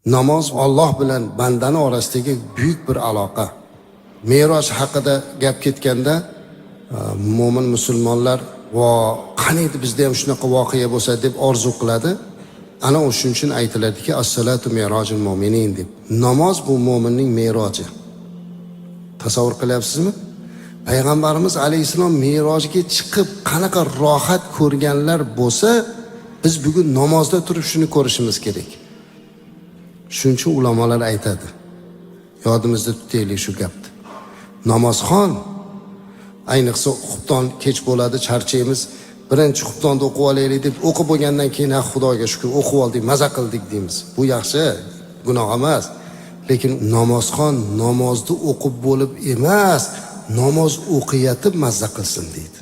Namoz Alloh bilan bandani orasidagi buyuk bir aloqa. Me'roj haqida gap ketganda mo'min musulmonlar va qaniydi bizda ham shunaqa voqea bo'lsa deb orzu qiladi. Ana o'shuning uchun aytiladiki, as-salatu me'rojul mu'minin deb. Namoz bu mo'minning me'roji. Tasavvur qilyapsizmi? Payg'ambarimiz alayhisalom me'rojga chiqib qanaqa rohat ko'rganlar bo'lsa, biz bugun namozda turib shuni ko'rishimiz kerak. Shuning uchun ulamolar aytadi. Yodimizda tutaylik shu gapni. Namozxon ayniqsa xufton kech bo'ladi, charchaymiz. Birinchi xuftonda o'qib olaylik deb o'qib bo'lgandan keyin Xudoga shukr o'qib oldik, maza qildik deymiz. Bu yaxshi, gunoh emas. Lekin namozxon namozni o'qib bo'lib emas, namoz o'qiyatib maza qilsin deydi.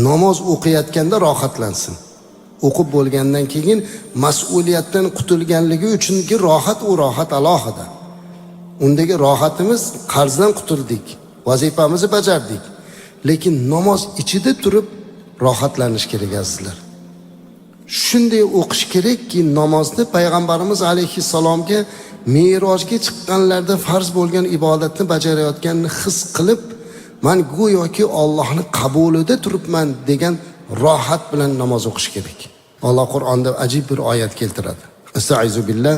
Namoz o'qiyotganda rohatlansin. O'qib bo'lgandan keyin mas'uliyatdan qutulganligi uchunki rohat, u rohat alohida. Undagi rohatimiz qarzdan qutuldik, vazifamizni bajardik. Lekin namoz ichida turib rohatlanish kerak azizlar. Shunday o'qish kerakki, namozni payg'ambarimiz alayhissalomga me'rojga chiqqanlarda farz bo'lgan ibodatni bajarayotganini his qilib, men go'yoki Allohning qabulida turibman degan rohat bilan namoz o'qish kerak. Alloh Qur'onda ajib bir oyat keltiradi. Estaizu billah.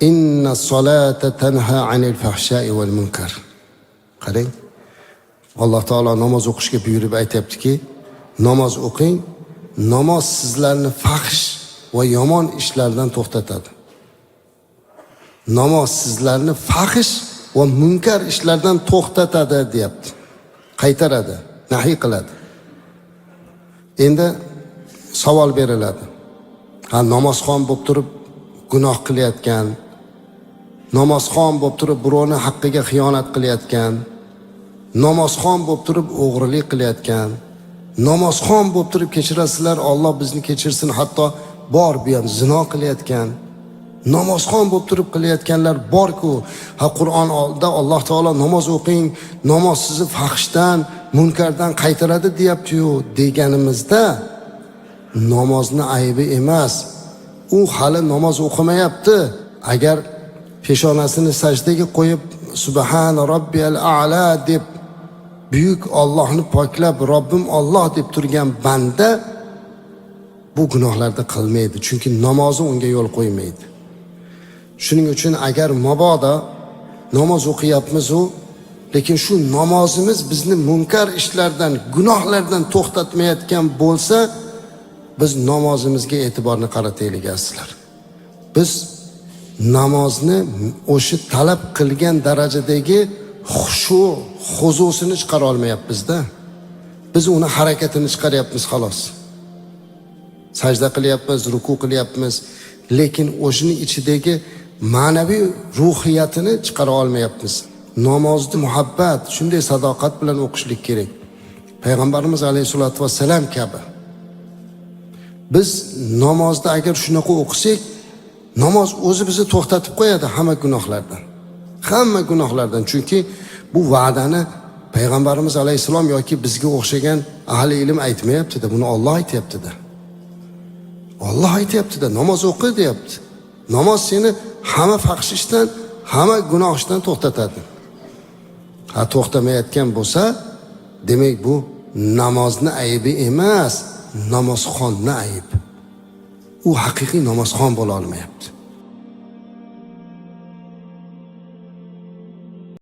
Inna solata tanha anil fahsha'i wal munkar. Qarang. Alloh taolo namoz o'qishga buyurib aytayaptiki, namoz o'qing, namoz sizlarni fahsh va yomon ishlardan to'xtatadi. Namoz sizlarni fahsh va munkar ishlardan to'xtatadi deyapti. Qaytaradi, nahiy qiladi. Endi savol beriladi. Namozxon bo'lib turib gunoh qilayotgan, namozxon bo'lib turib birovning haqqiga xiyonat qilayotgan, namozxon bo'lib turib o'g'rilik qilayotgan, namozxon bo'lib turib kechirasizlar, Alloh bizni kechirsin, hatto bor bu ham zino qilayotgan, namozxon bo'lib turib qilayotganlar bor-ku. Qur'onda Alloh taolo namoz o'qing, namoz sizni fahshdan, munkardan qaytaradi deyapti-yu deganimizda namozni aybi emas. U hali namoz o'qimayapti. Agar peshonasini sajdaga qo'yib subhana robbiyal a'la deb buyuk Allohni poklab Robbim Alloh deb turgan banda bu gunohlarni qilmaydi, chunki namozi unga yo'l qo'ymaydi. Shuning uchun agar mabodo namoz o'qiyapmiz-u, lekin shu namozimiz bizni munkar ishlardan, gunohlardan to'xtatmayotgan bo'lsa, biz namozimizga e'tiborni qarataylik azizlar. Biz namozni o'sha talab qilgan darajadagi xushu, huzusini chiqara olmayapmiz-da. Biz uni harakatini chiqaryapmiz xolos. Sajda qilyapmiz, ruku qilyapmiz, lekin o'shining ichidagi ma'naviy ruhiyatini chiqara olmayapmiz. Namozni muhabbat, shunday sadoqat bilan o'qishlik kerak. Payg'ambarimiz alayhisolatu vassalam kabi. Biz namozni agar shunaqa o'qisak, namoz o'zi bizni to'xtatib qo'yadi hamma gunohlardan. Hamma gunohlardan, chunki bu va'dani payg'ambarimiz alayhisalom yoki bizga o'xshagan ahli ilm aytmayapti-da, buni Alloh aytayapti-da. Alloh aytayapti-da, namoz o'qi deyapti. Namoz seni hamma fahsh ishdan, hamma gunoh ishdan to'xtatadi. To'xtamayotgan bo'lsa, demak bu namozni aybi emas, namozxonni ayb. U haqiqiy namozxon bo'la olmayapti.